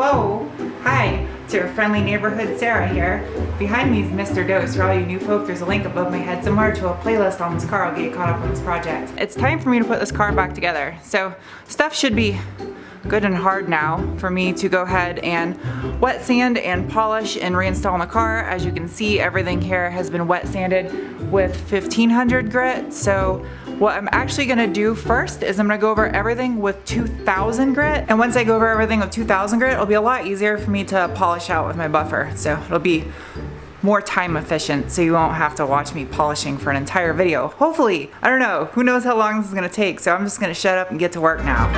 Hello, hi, it's your friendly neighborhood Sarah here. Behind me is Mr. Dose. For all you new folk, there's a link above my head somewhere to a playlist on this car. I'll get you caught up on this project. It's time for me to put this car back together. So stuff should be good and hard now for me to go ahead and wet sand and polish and reinstall in the car. As you can see, everything here has been wet sanded with 1500 grit. So what I'm actually gonna do first is I'm gonna go over everything with 2000 grit. And once I go over everything with 2000 grit, it'll be a lot easier for me to polish out with my buffer. So it'll be more time efficient, so you won't have to watch me polishing for an entire video. Hopefully, I don't know, who knows how long this is gonna take, so I'm just gonna shut up and get to work now.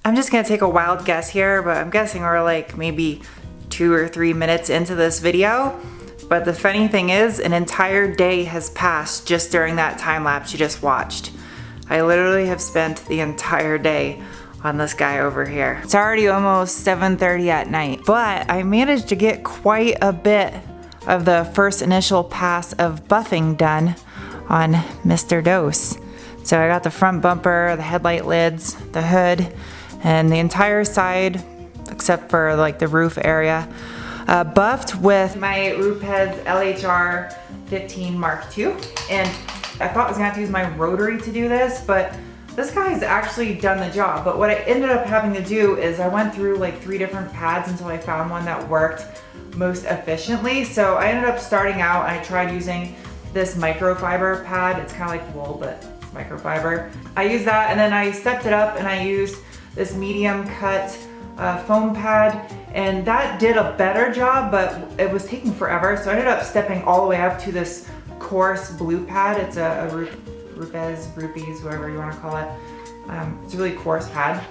I'm just gonna take a wild guess here, but I'm guessing we're like maybe 2 or 3 minutes into this video. But the funny thing is, an entire day has passed just during that time lapse you just watched. I literally have spent the entire day on this guy over here. It's already almost 7:30 at night, but I managed to get quite a bit of the first initial pass of buffing done on Mr. Dose. So I got the front bumper, the headlight lids, the hood, and the entire side, except for like the roof area, buffed with my Rupes LHR 15 Mark II. And I thought I was gonna have to use my rotary to do this, but this guy's actually done the job. But what I ended up having to do is I went through like 3 different pads until I found one that worked most efficiently. So I ended up starting out and I tried using this microfiber pad. It's kind of like wool, but it's microfiber. I used that and then I stepped it up and I used this medium cut foam pad, and that did a better job, but it was taking forever. So I ended up stepping all the way up to this coarse blue pad. It's a rupees, whatever you want to call it. It's a really coarse pad.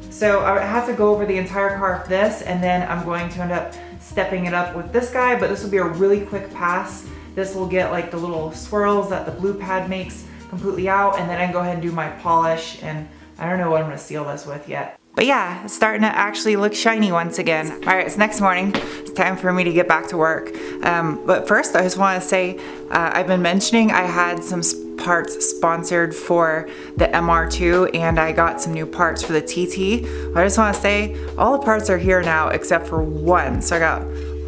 So I have to go over the entire car with this, and then I'm going to end up stepping it up with this guy, but this will be a really quick pass. This will get like the little swirls that the blue pad makes completely out, and then I can go ahead and do my polish, and I don't know what I'm gonna seal this with yet. But yeah, it's starting to actually look shiny once again. All right, it's next morning. It's time for me to get back to work. But first, I just wanna say, I've been mentioning I had some parts sponsored for the MR2, and I got some new parts for the TT. I just wanna say, all the parts are here now except for one. So I got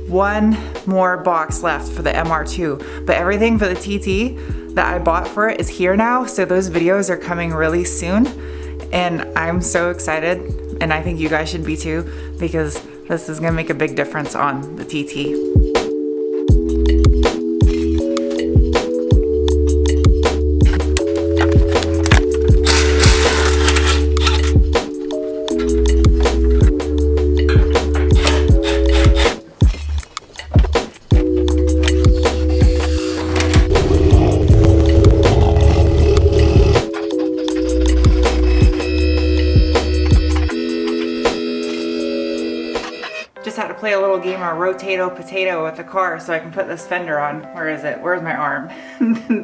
one more box left for the MR2, but everything for the TT that I bought for it is here now. So those videos are coming really soon. And I'm so excited, and I think you guys should be too, because this is gonna make a big difference on the TT. Just had to play a little game of rotato potato with the car so I can put this fender on. Where is it? Where's my arm?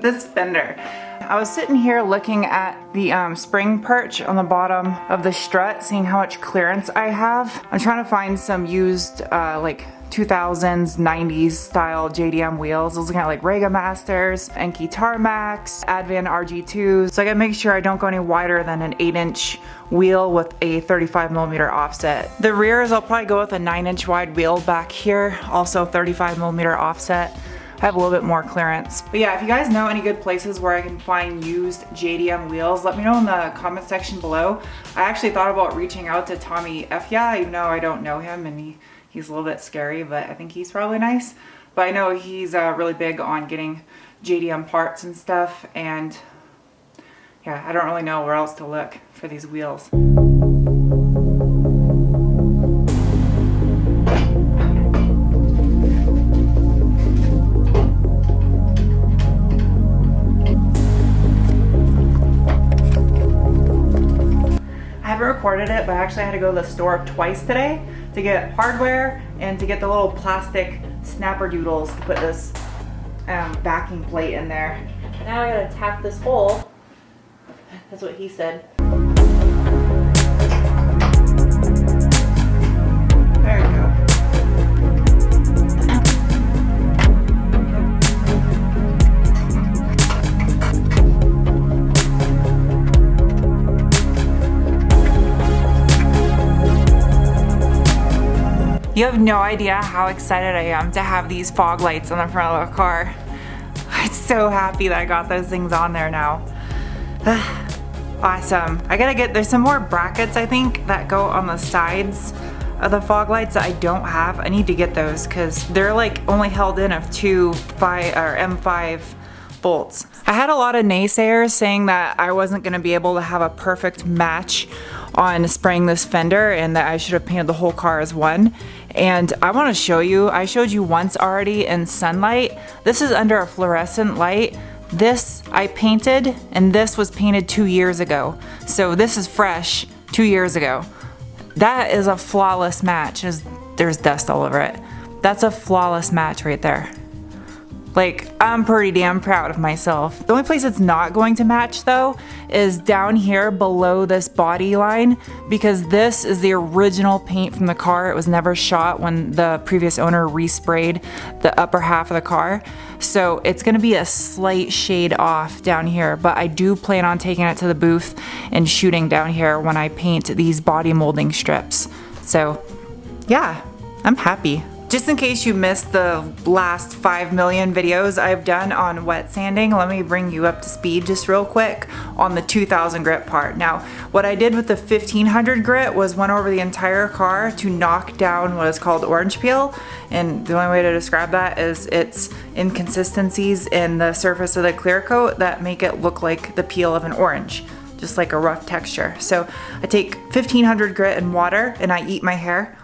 This fender. I was sitting here looking at the spring perch on the bottom of the strut, seeing how much clearance I have. I'm trying to find some used like 2000s, 90s style JDM wheels. I was looking at like Rega Masters, Enki Tarmacs, Advan RG2s. So I gotta make sure I don't go any wider than an 8-inch wheel with a 35mm offset. The rears, I'll probably go with a 9-inch wide wheel back here, also 35mm offset. I have a little bit more clearance. But yeah, if you guys know any good places where I can find used JDM wheels, let me know in the comment section below. I actually thought about reaching out to Tommy F. Even though I don't know him and he's a little bit scary, but I think he's probably nice. But I know he's really big on getting JDM parts and stuff, and yeah, I don't really know where else to look for these wheels. Recorded it, but I actually had to go to the store twice today to get hardware and to get the little plastic snapper doodles to put this backing plate in there. Now I gotta tap this hole. That's what he said. There we go. You have no idea how excited I am to have these fog lights on the front of the car. I'm so happy that I got those things on there now. Awesome. I gotta get, there's some more brackets I think that go on the sides of the fog lights that I don't have. I need to get those because they're like only held in of two M5 bolts. I had a lot of naysayers saying that I wasn't gonna be able to have a perfect match on spraying this fender and that I should have painted the whole car as one. And I want to show you, I showed you once already in sunlight. This is under a fluorescent light. This I painted, and this was painted 2 years ago. So this is fresh 2 years ago. That is a flawless match. There's dust all over it. That's a flawless match right there. Like, I'm pretty damn proud of myself. The only place it's not going to match though is down here below this body line, because this is the original paint from the car. It was never shot when the previous owner resprayed the upper half of the car. So it's gonna be a slight shade off down here, but I do plan on taking it to the booth and shooting down here when I paint these body molding strips. So yeah, I'm happy. Just in case you missed the last 5 million videos I've done on wet sanding, let me bring you up to speed just real quick on the 2000 grit part. Now, what I did with the 1500 grit was went over the entire car to knock down what is called orange peel. And the only way to describe that is it's inconsistencies in the surface of the clear coat that make it look like the peel of an orange, just like a rough texture. So I take 1500 grit and water and I eat my hair.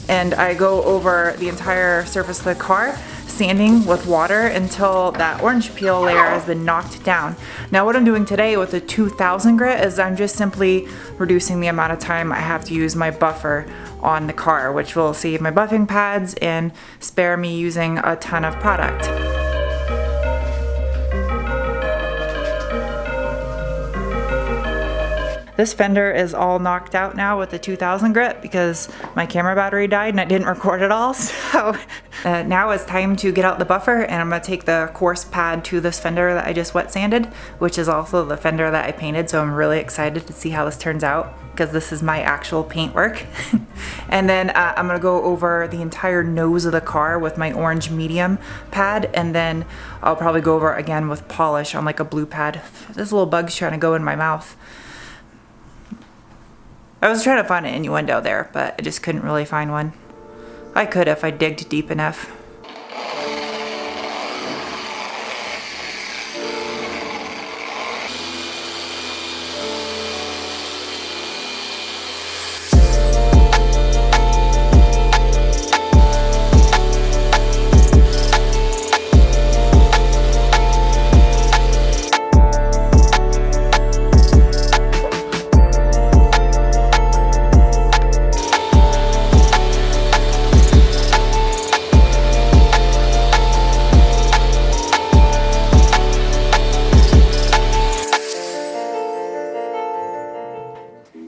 And I go over the entire surface of the car, sanding with water until that orange peel layer has been knocked down. Now what I'm doing today with the 2000 grit is I'm just simply reducing the amount of time I have to use my buffer on the car, which will save my buffing pads and spare me using a ton of product. This fender is all knocked out now with the 2000 grit because my camera battery died and I didn't record it all. So now it's time to get out the buffer, and I'm gonna take the coarse pad to this fender that I just wet sanded, which is also the fender that I painted. So I'm really excited to see how this turns out because this is my actual paint work. And then I'm gonna go over the entire nose of the car with my orange medium pad, and then I'll probably go over again with polish on like a blue pad. This little bug's trying to go in my mouth. I was trying to find an innuendo there, but I just couldn't really find one. I could if I digged deep enough.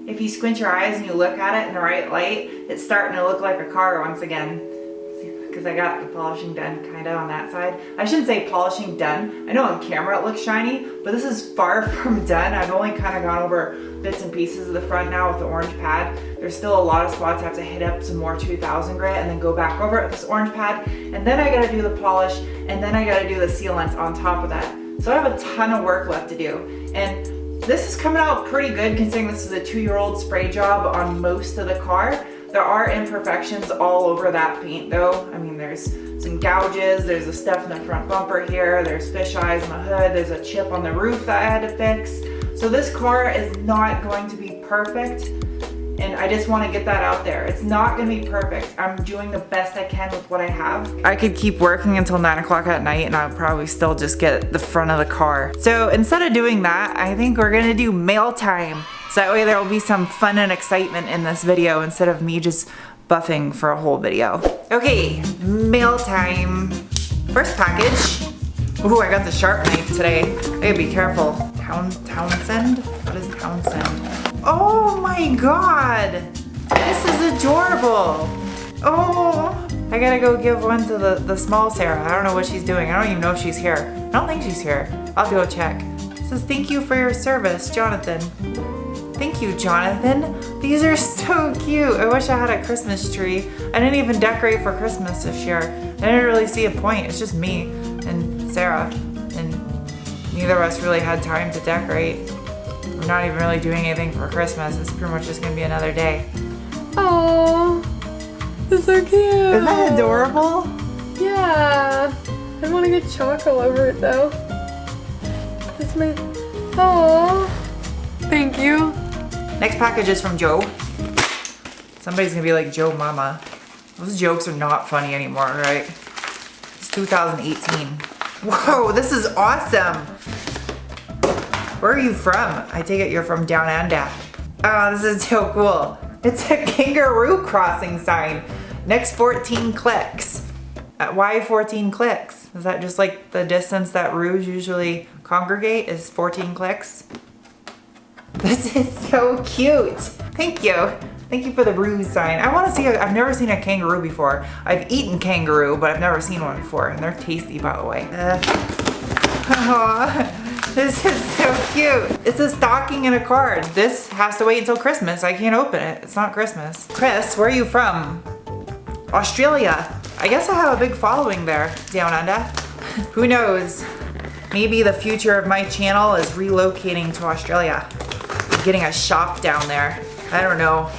If you squint your eyes and you look at it in the right light, it's starting to look like a car once again. because I got the polishing done kind of on that side. I shouldn't say polishing done. I know on camera it looks shiny, but this is far from done. I've only kind of gone over bits and pieces of the front now with the orange pad. There's still a lot of spots I have to hit up some more 2000 grit and then go back over it with this orange pad. And then I gotta do the polish, and then I gotta do the sealant on top of that. So I have a ton of work left to do. And this is coming out pretty good considering this is a 2-year-old spray job on most of the car. There are imperfections all over that paint though. I mean, there's some gouges, there's the stuff in the front bumper here, there's fish eyes on the hood, there's a chip on the roof that I had to fix. So this car is not going to be perfect, and I just want to get that out there. It's not going to be perfect. I'm doing the best I can with what I have. I could keep working until 9 o'clock at night and I'll probably still just get the front of the car. So instead of doing that, I think we're going to do mail time. So that way there will be some fun and excitement in this video instead of me just buffing for a whole video. Okay, mail time. First package. Ooh, I got the sharp knife today. I gotta be careful. Townsend? What is Townsend? Oh my god! This is adorable! Oh! I gotta go give one to the small Sarah. I don't know what she's doing. I don't even know if she's here. I don't think she's here. I'll have to go check. It says, thank you for your service, Jonathan. Thank you, Jonathan. These are so cute. I wish I had a Christmas tree. I didn't even decorate for Christmas this year. I didn't really see a point. It's just me and Sarah, and neither of us really had time to decorate. We're not even really doing anything for Christmas. It's pretty much just gonna be another day. Oh, it's so cute. Isn't that adorable? Yeah. I want to get chalk all over it though. It's my. Oh. Thank you. Next package is from Joe. Somebody's gonna be like, Joe Mama. Those jokes are not funny anymore, right? It's 2018. Whoa, this is awesome. Where are you from? I take it you're from down under. Oh, this is so cool. It's a kangaroo crossing sign. Next 14 clicks. Why 14 clicks? Is that just like the distance that roos usually congregate is 14 clicks? This is so cute. Thank you. Thank you for the ruse sign. I want to see, I've never seen a kangaroo before. I've eaten kangaroo, but I've never seen one before. And they're tasty, by the way. Oh, this is so cute. It's a stocking and a card. This has to wait until Christmas. I can't open it. It's not Christmas. Chris, where are you from? Australia. I guess I have a big following there, down under. Who knows? Maybe the future of my channel is relocating to Australia. Getting a shop down there. I don't know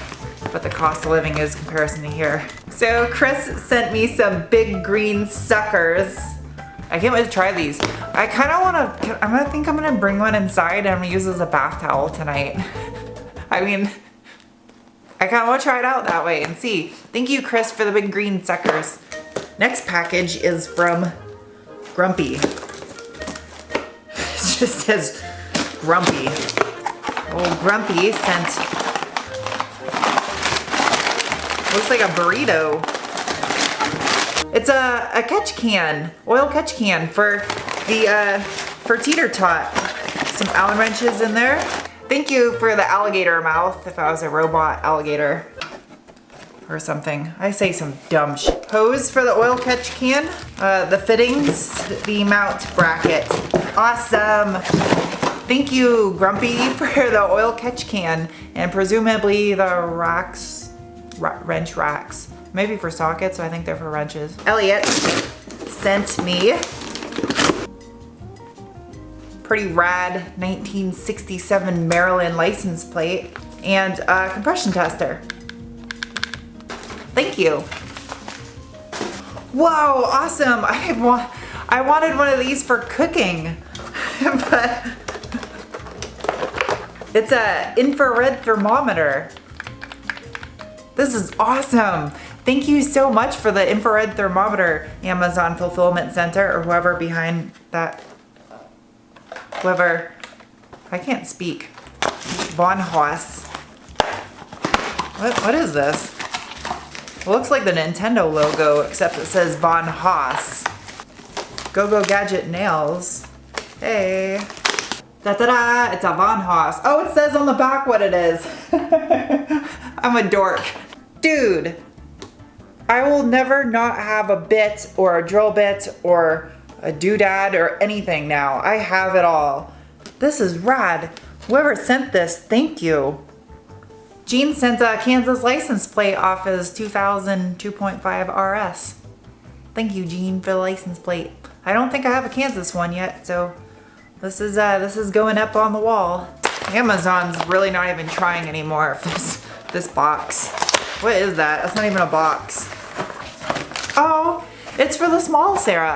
what the cost of living is in comparison to here. So Chris sent me some big green suckers. I can't wait to try these. I kind of want to, I'm gonna bring one inside and I'm gonna use it as a bath towel tonight. I mean, I kind of want to try it out that way and see. Thank you, Chris, for the big green suckers. Next package is from Grumpy. It just says Grumpy. Old Grumpy sent, looks like a burrito. It's a catch can, oil catch can for the, for Teeter Tot. Some Allen wrenches in there. Thank you for the alligator mouth, if I was a robot alligator or something. I say some dumb shit. Hose for the oil catch can. The fittings, the mount bracket. Awesome. Thank you, Grumpy, for the oil catch can and presumably the racks, wrench racks. Maybe for sockets, so I think they're for wrenches. Elliot sent me pretty rad 1967 Maryland license plate and a compression tester. Thank you. Whoa, awesome. I wanted one of these for cooking, but it's a infrared thermometer. This is awesome. Thank you so much for the infrared thermometer, Amazon Fulfillment Center, or whoever behind that, whoever, I can't speak. Von Haas. What is this? It looks like the Nintendo logo, except it says Von Haas. Go-Go Gadget Nails. Hey. Da-da-da, it's a Von Haas. Oh, it says on the back what it is. I'm a dork. Dude. I will never not have a bit or a drill bit or a doodad or anything now. I have it all. This is rad. Whoever sent this, thank you. Gene sent a Kansas license plate off his 2000 2.5 RS. Thank you, Gene, for the license plate. I don't think I have a Kansas one yet, so this is going up on the wall. Amazon's really not even trying anymore for this box. What is that? That's not even a box. Oh, it's for the small Sarah.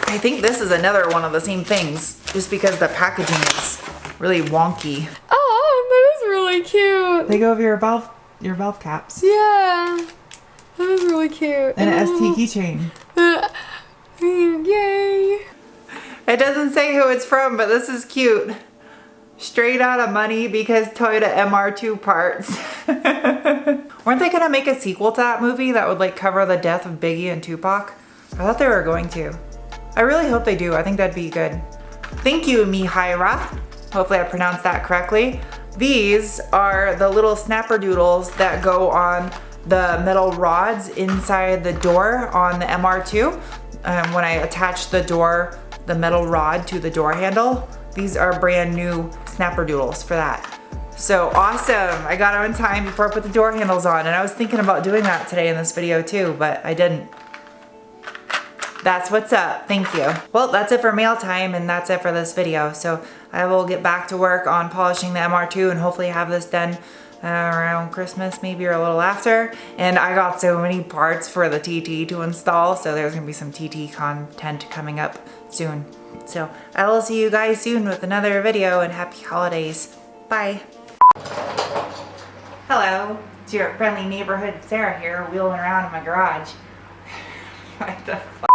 I think this is another one of the same things, just because the packaging is really wonky. Oh, that is really cute. They go over your valve caps. Yeah, that is really cute. And an ST keychain. Yay. It doesn't say who it's from, but this is cute. Straight out of money because Toyota MR2 parts. Weren't they gonna make a sequel to that movie that would like cover the death of Biggie and Tupac? I thought they were going to. I really hope they do. I think that'd be good. Thank you, Mihaira. Hopefully I pronounced that correctly. These are the little snapper doodles that go on the metal rods inside the door on the MR2. When I attach the metal rod to the door handle, these are brand new snapper doodles for that. So awesome. I got them in time before I put the door handles on, and I was thinking about doing that today in this video too, but I didn't. That's what's up. Thank you. Well, that's it for mail time, and that's it for this video. So I will get back to work on polishing the MR2 and hopefully have this done around Christmas, maybe, or a little after. And I got so many parts for the TT to install, so there's gonna be some TT content coming up soon. So I will see you guys soon with another video, and happy holidays. Bye. Hello, it's your friendly neighborhood Sarah here, wheeling around in my garage. What the fuck?